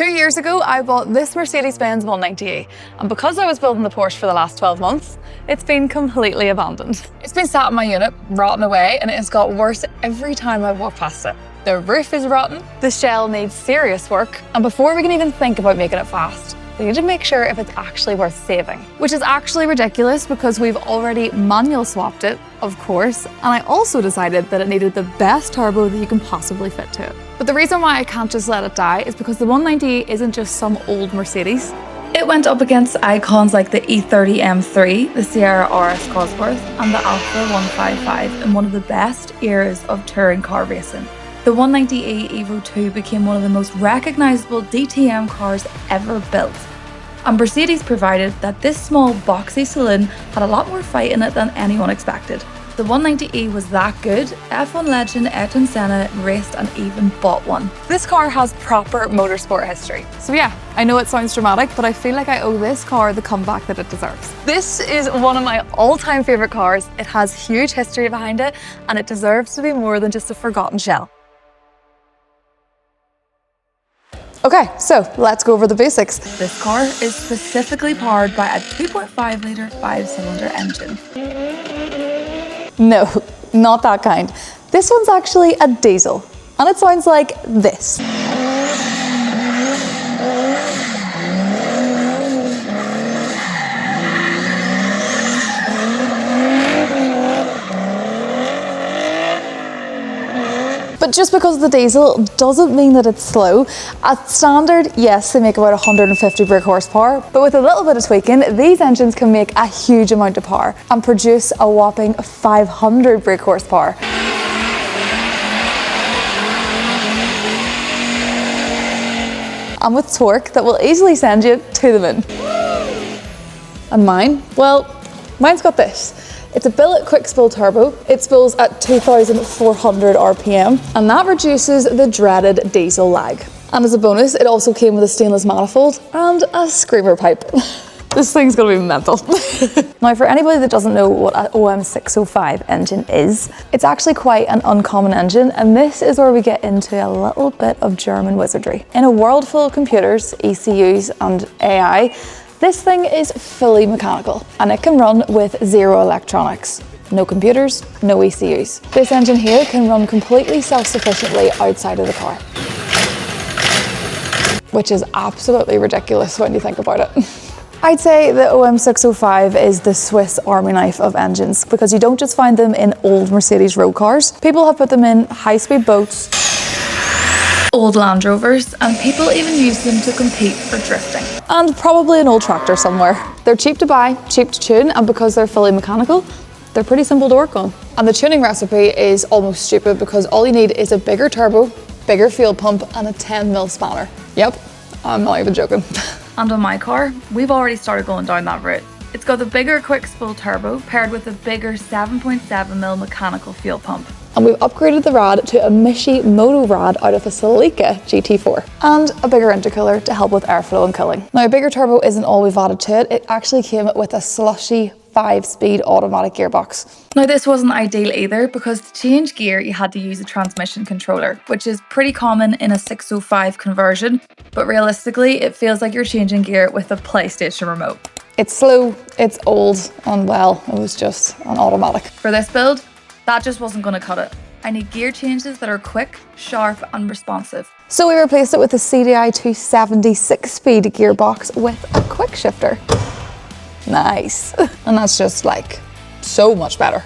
2 years ago, I bought this Mercedes-Benz 190e, and because I was building the Porsche for the last 12 months, it's been completely abandoned. It's been sat in my unit, rotting away, and it has got worse every time I walk past it. The roof is rotten, the shell needs serious work, and before we can even think about making it fast, we need to make sure if it's actually worth saving. Which is actually ridiculous because we've already manual swapped it, of course, and I also decided that it needed the best turbo that you can possibly fit to it. But the reason why I can't just let it die is because the 190 isn't just some old Mercedes. It went up against icons like the E30 M3, the Sierra RS Cosworth, and the Alfa 155 in one of the best eras of touring car racing. The 190e Evo 2 became one of the most recognisable DTM cars ever built. And Mercedes provided that this small boxy saloon had a lot more fight in it than anyone expected. The 190e was that good, F1 legend Ayrton Senna raced and even bought one. This car has proper motorsport history. So yeah, I know it sounds dramatic, but I feel like I owe this car the comeback that it deserves. This is one of my all-time favourite cars. It has huge history behind it, and it deserves to be more than just a forgotten shell. Okay, so let's go over the basics. This car is specifically powered by a 2.5 litre 5-cylinder engine. No, not that kind. This one's actually a diesel, and it sounds like this. But just because the diesel doesn't mean that it's slow. At standard, yes, they make about 150 brake horsepower, but with a little bit of tweaking, these engines can make a huge amount of power and produce a whopping 500 brake horsepower. And with torque that will easily send you to the moon. And mine? Well, mine's got this. It's a billet quick spool turbo. It spools at 2,400 RPM, and that reduces the dreaded diesel lag. And as a bonus, it also came with a stainless manifold and a screamer pipe. This thing's gonna be mental. Now, for anybody that doesn't know what an OM605 engine is, it's actually quite an uncommon engine, and this is where we get into a little bit of German wizardry. In a world full of computers, ECUs, and AI, this thing is fully mechanical, and it can run with zero electronics. No computers, no ECUs. This engine here can run completely self-sufficiently outside of the car, which is absolutely ridiculous when you think about it. I'd say the OM605 is the Swiss army knife of engines, because you don't just find them in old Mercedes road cars. People have put them in high-speed boats, old Land Rovers, and people even use them to compete for drifting. And probably an old tractor somewhere. They're cheap to buy, cheap to tune, and because they're fully mechanical, they're pretty simple to work on. And the tuning recipe is almost stupid because all you need is a bigger turbo, bigger fuel pump, and a 10mm spanner. Yep, I'm not even joking. And on my car, we've already started going down that route. It's got the bigger quick spool turbo paired with a bigger 7.7mm mechanical fuel pump. And we've upgraded the rad to a Mishi Moto rad out of a Celica GT4. And a bigger intercooler to help with airflow and cooling. Now, a bigger turbo isn't all we've added to it. It actually came with a slushy 5-speed automatic gearbox. Now, this wasn't ideal either, because to change gear you had to use a transmission controller, which is pretty common in a 605 conversion, but realistically it feels like you're changing gear with a PlayStation remote. It's slow, it's old, and well, it was just an automatic. For this build, that just wasn't going to cut it. I need gear changes that are quick, sharp and responsive. So we replaced it with a CDI 270 6-speed gearbox with a quick shifter. Nice. And that's just like so much better.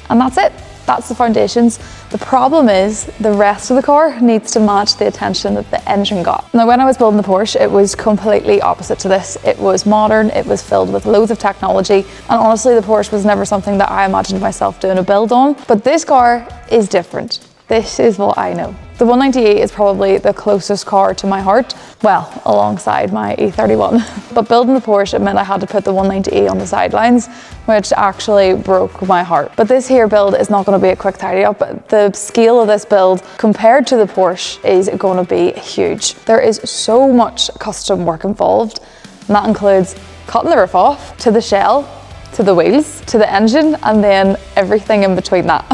And that's it. That's the foundations. The problem is the rest of the car needs to match the attention that the engine got. Now, when I was building the Porsche, it was completely opposite to this. It was modern, it was filled with loads of technology, and honestly, the Porsche was never something that I imagined myself doing a build on. But this car is different. This is what I know. The 190e is probably the closest car to my heart, well, alongside my E31. But building the Porsche meant I had to put the 190e on the sidelines, which actually broke my heart. But this here build is not going to be a quick tidy up. The scale of this build compared to the Porsche is going to be huge. There is so much custom work involved, and that includes cutting the roof off, to the shell, to the wheels, to the engine, and then everything in between that.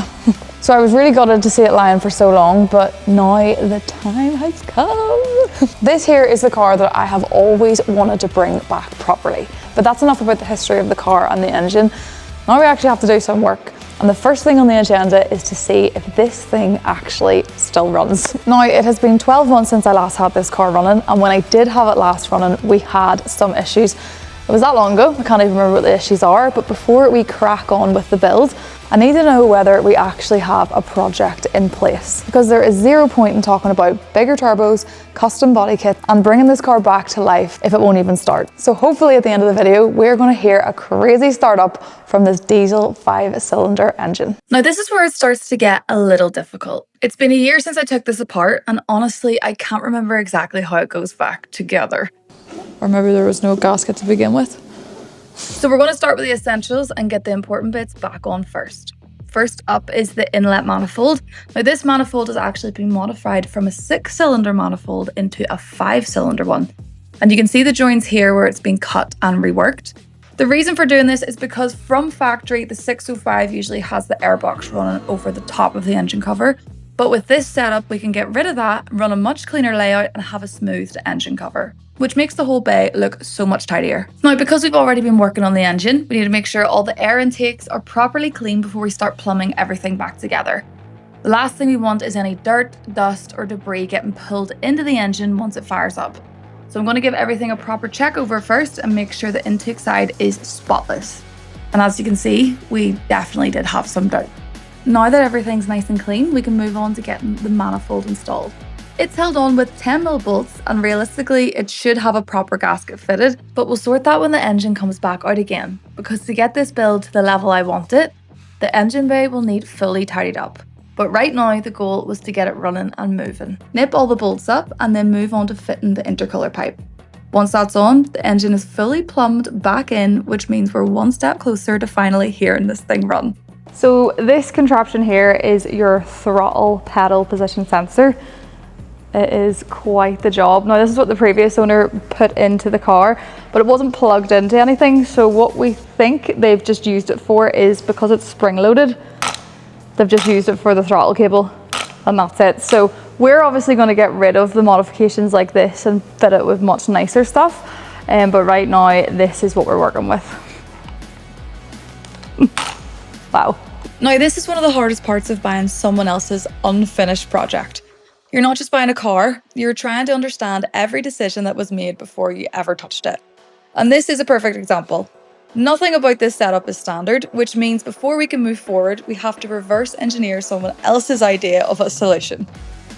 So I was really gutted to see it lying for so long, but now the time has come. This here is the car that I have always wanted to bring back properly. But that's enough about the history of the car and the engine. Now we actually have to do some work. And the first thing on the agenda is to see if this thing actually still runs. Now, it has been 12 months since I last had this car running, and when I did have it last running, we had some issues. It was that long ago, I can't even remember what the issues are, but before we crack on with the build, I need to know whether we actually have a project in place, because there is zero point in talking about bigger turbos, custom body kit, and bringing this car back to life if it won't even start. So hopefully at the end of the video, we're going to hear a crazy startup from this diesel 5-cylinder engine. Now this is where it starts to get a little difficult. It's been a year since I took this apart, and honestly, I can't remember exactly how it goes back together. Or maybe there was no gasket to begin with. So we're going to start with the essentials and get the important bits back on first. First up is the inlet manifold. Now this manifold has actually been modified from a 6-cylinder manifold into a 5-cylinder one. And you can see the joints here where it's been cut and reworked. The reason for doing this is because from factory, the 605 usually has the airbox running over the top of the engine cover. But with this setup, we can get rid of that, run a much cleaner layout and have a smoothed engine cover, which makes the whole bay look so much tidier. Now, because we've already been working on the engine, we need to make sure all the air intakes are properly clean before we start plumbing everything back together. The last thing we want is any dirt, dust or debris getting pulled into the engine once it fires up. So I'm going to give everything a proper check over first and make sure the intake side is spotless. And as you can see, we definitely did have some dirt. Now that everything's nice and clean, we can move on to getting the manifold installed. It's held on with 10mm bolts, and realistically it should have a proper gasket fitted, but we'll sort that when the engine comes back out again, because to get this build to the level I want it, the engine bay will need fully tidied up. But right now the goal was to get it running and moving. Nip all the bolts up and then move on to fitting the intercooler pipe. Once that's on, the engine is fully plumbed back in, which means we're one step closer to finally hearing this thing run. So this contraption here is your throttle pedal position sensor. It is quite the job. Now this is what the previous owner put into the car, but it wasn't plugged into anything. So what we think they've just used it for is, because it's spring loaded, they've just used it for the throttle cable and that's it. So we're obviously going to get rid of the modifications like this and fit it with much nicer stuff. But right now this is what we're working with. Wow. Now this is one of the hardest parts of buying someone else's unfinished project. You're not just buying a car, you're trying to understand every decision that was made before you ever touched it. And this is a perfect example. Nothing about this setup is standard, which means before we can move forward, we have to reverse engineer someone else's idea of a solution.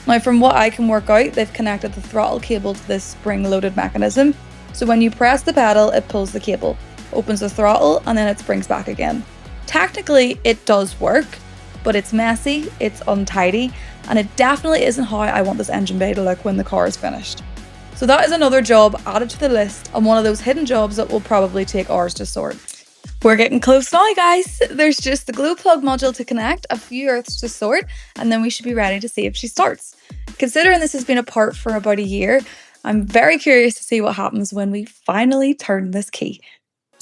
Now from what I can work out, they've connected the throttle cable to this spring-loaded mechanism. So when you press the pedal, it pulls the cable, opens the throttle, and then it springs back again. Technically, it does work, but it's messy, it's untidy, and it definitely isn't how I want this engine bay to look when the car is finished. So that is another job added to the list, and one of those hidden jobs that will probably take hours to sort. We're getting close now, guys. There's just the glue plug module to connect, a few earths to sort, and then we should be ready to see if she starts. Considering this has been apart for about a year, I'm very curious to see what happens when we finally turn this key.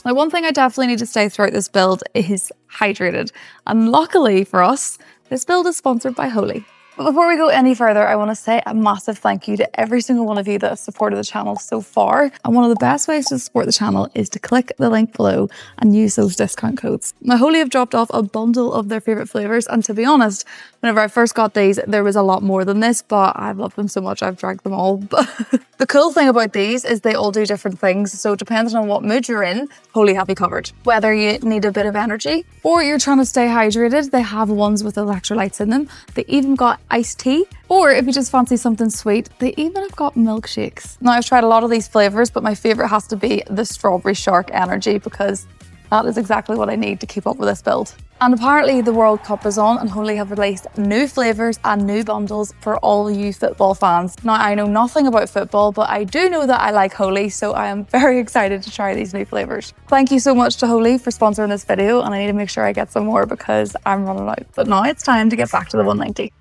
Now, one thing I definitely need to say throughout this build is hydrated. And luckily for us, this build is sponsored by Holy. But before we go any further, I want to say a massive thank you to every single one of you that has supported the channel so far. And one of the best ways to support the channel is to click the link below and use those discount codes. Now, Holy have dropped off a bundle of their favorite flavors. And to be honest, whenever I first got these, there was a lot more than this, but I've loved them so much, I've drank them all. But the cool thing about these is they all do different things. So depending on what mood you're in, Holy have you covered. Whether you need a bit of energy or you're trying to stay hydrated, they have ones with electrolytes in them. They even got iced tea, or if you just fancy something sweet, they even have got milkshakes. Now, I've tried a lot of these flavors, but my favorite has to be the strawberry shark energy, because that is exactly what I need to keep up with this build. And apparently the World Cup is on, and Holy have released new flavors and new bundles for all you football fans. Now, I know nothing about football, but I do know that I like Holy, so I am very excited to try these new flavors. Thank you so much to Holy for sponsoring this video, and I need to make sure I get some more because I'm running out. But now it's time to get back to the 190.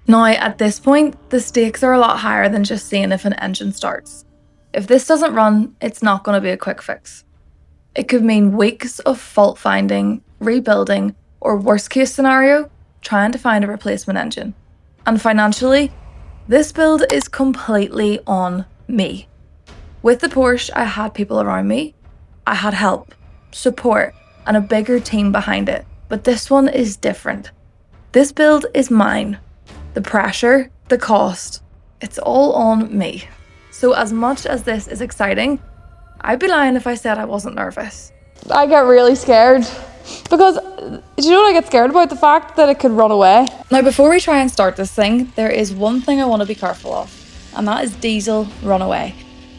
Now, at this point, the stakes are a lot higher than just seeing if an engine starts. If this doesn't run, it's not going to be a quick fix. It could mean weeks of fault finding, rebuilding, or worst case scenario, trying to find a replacement engine. And financially, this build is completely on me. With the Porsche, I had people around me. I had help, support, and a bigger team behind it. But this one is different. This build is mine. The pressure, the cost, it's all on me. So as much as this is exciting, I'd be lying if I said I wasn't nervous. I get really scared because, do you know what I get scared about? The fact that it could run away. Now, before we try and start this thing, there is one thing I want to be careful of, and that is diesel runaway.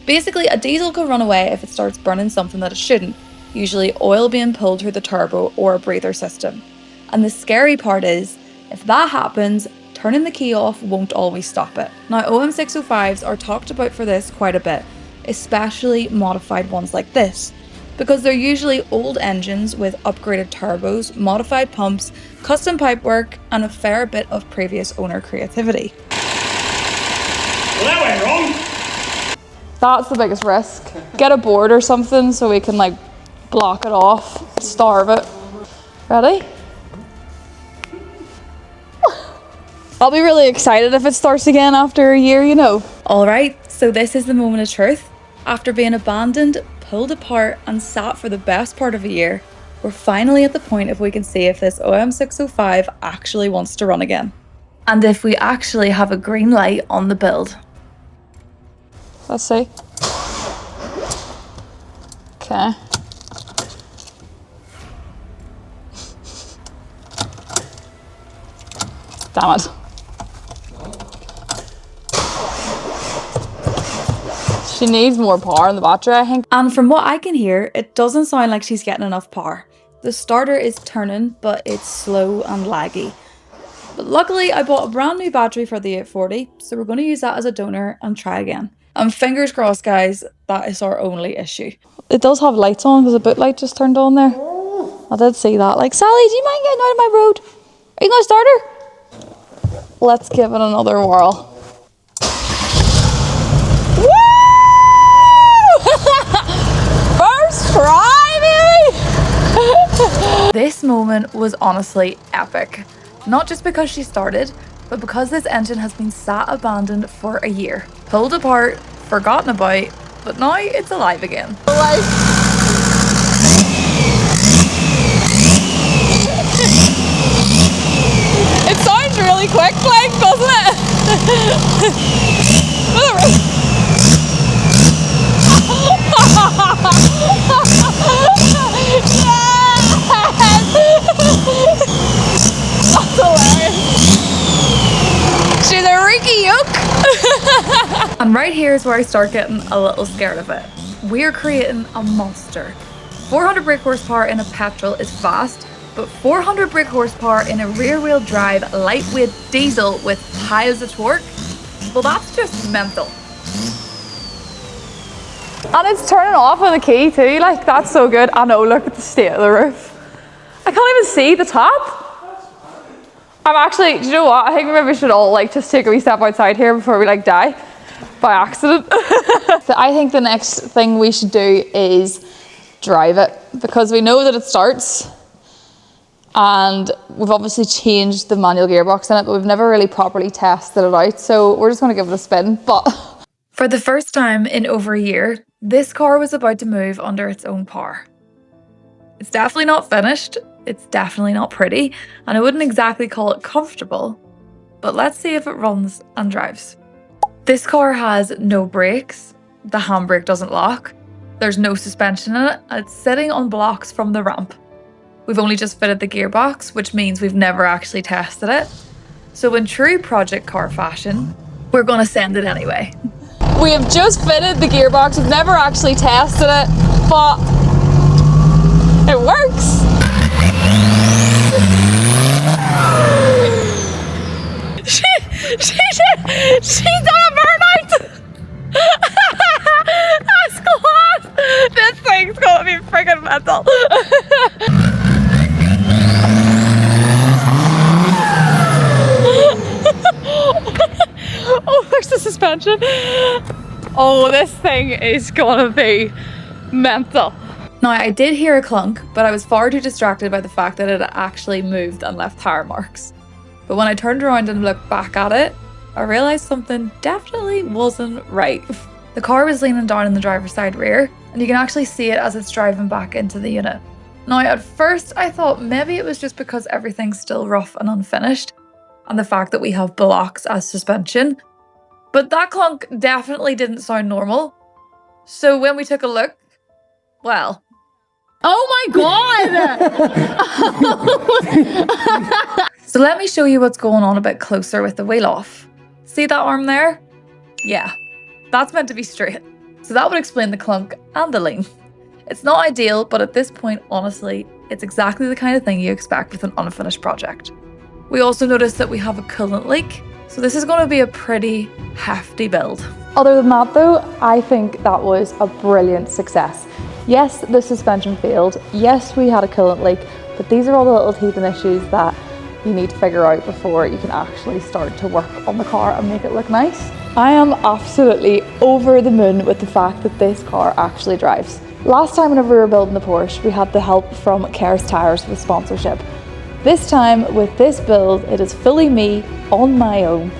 Basically, a diesel could run away if it starts burning something that it shouldn't, usually oil being pulled through the turbo or a breather system. And the scary part is, if that happens, turning the key off won't always stop it. Now, OM605s are talked about for this quite a bit, especially modified ones like this, because they're usually old engines with upgraded turbos, modified pumps, custom pipework, and a fair bit of previous owner creativity. Well, that went wrong. That's the biggest risk. Get a board or something so we can like block it off, starve it. Ready? I'll be really excited if it starts again after a year, you know. All right, so this is the moment of truth. After being abandoned, pulled apart, and sat for the best part of a year, we're finally at the point if we can see if this OM605 actually wants to run again. And if we actually have a green light on the build. Let's see. Okay. Damn it. She needs more power in the battery, I think. And from what I can hear, it doesn't sound like she's getting enough power. The starter is turning, but it's slow and laggy. But luckily, I bought a brand new battery for the 840, so we're going to use that as a donor and try again. And fingers crossed, guys, that is our only issue. It does have lights on because the boot light just turned on there. I did see that. Like, Sally, do you mind getting out of my road? Are you going to start her? Let's give it another whirl. First try, baby! This moment was honestly epic. Not just because she started, but because this engine has been sat abandoned for a year. Pulled apart, forgotten about, but now it's alive again. It sounds really quick, like, doesn't it? That's hilarious. She's a Ricky yoke. And right here is where I start getting a little scared of it. We're creating a monster. 400 brake horsepower in a petrol is fast, but 400 brake horsepower in a rear-wheel drive, lightweight diesel with piles of torque, well, that's just mental. And it's turning off with a key too, like, that's so good. I know, look at the state of the roof. I can't even see the top. I'm actually, do you know what? I think maybe we should all like just take a wee step outside here before we like die by accident. So I think the next thing we should do is drive it, because we know that it starts and we've obviously changed the manual gearbox in it, but we've never really properly tested it out. So we're just going to give it a spin. But for the first time in over a year, this car was about to move under its own power. It's definitely not finished. It's definitely not pretty, and I wouldn't exactly call it comfortable, but let's see if it runs and drives. This car has no brakes, the handbrake doesn't lock, there's no suspension in it, and it's sitting on blocks from the ramp. We've only just fitted the gearbox, which means we've never actually tested it. So in true project car fashion, we're gonna send it anyway. We have just fitted the gearbox, we've never actually tested it, but it works. She's done a burnout! That's class! This thing's gonna be freaking mental! Oh, there's the suspension. Oh, this thing is gonna be mental. Now, I did hear a clunk, but I was far too distracted by the fact that it actually moved and left tire marks. But when I turned around and looked back at it, I realised something definitely wasn't right. The car was leaning down in the driver's side rear, and you can actually see it as it's driving back into the unit. Now, at first I thought maybe it was just because everything's still rough and unfinished, and the fact that we have blocks as suspension. But that clunk definitely didn't sound normal. So when we took a look, well... Oh my God! So let me show you what's going on a bit closer with the wheel off. See that arm there? Yeah, that's meant to be straight. So that would explain the clunk and the lean. It's not ideal, but at this point, honestly, it's exactly the kind of thing you expect with an unfinished project. We also noticed that we have a coolant leak, so this is going to be a pretty hefty build. Other than that though, I think that was a brilliant success. Yes, the suspension failed. Yes, we had a coolant leak, but these are all the little teething issues that you need to figure out before you can actually start to work on the car and make it look nice. I am absolutely over the moon with the fact that this car actually drives. Last time whenever we were building the Porsche, we had the help from Kerr's Tyres with sponsorship. This time with this build, it is fully me on my own,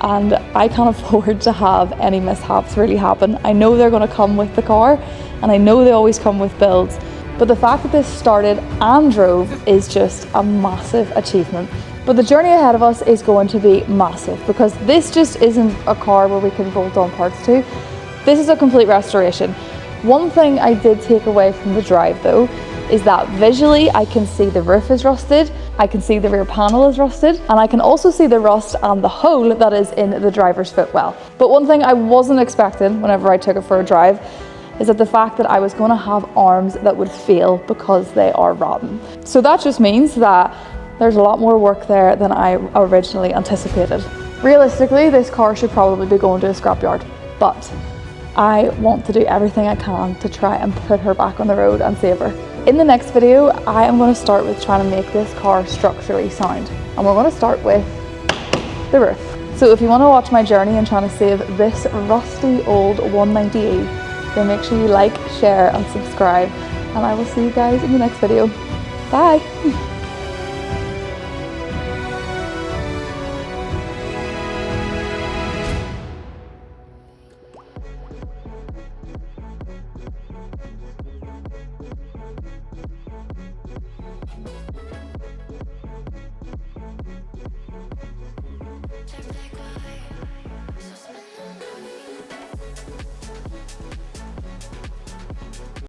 and I can't afford to have any mishaps really happen. I know they're going to come with the car, and I know they always come with builds, but the fact that this started and drove is just a massive achievement. But the journey ahead of us is going to be massive, because this just isn't a car where we can bolt on parts to. This is a complete restoration. One thing I did take away from the drive though is that visually I can see the roof is rusted, I can see the rear panel is rusted, and I can also see the rust and the hole that is in the driver's footwell. But one thing I wasn't expecting whenever I took it for a drive is that the fact that I was going to have arms that would fail because they are rotten. So that just means that there's a lot more work there than I originally anticipated. Realistically, this car should probably be going to a scrapyard, but I want to do everything I can to try and put her back on the road and save her. In the next video, I am going to start with trying to make this car structurally sound, and we're going to start with the roof. So if you want to watch my journey in trying to save this rusty old 190e, then make sure you like, share and subscribe, and I will see you guys in the next video. Bye!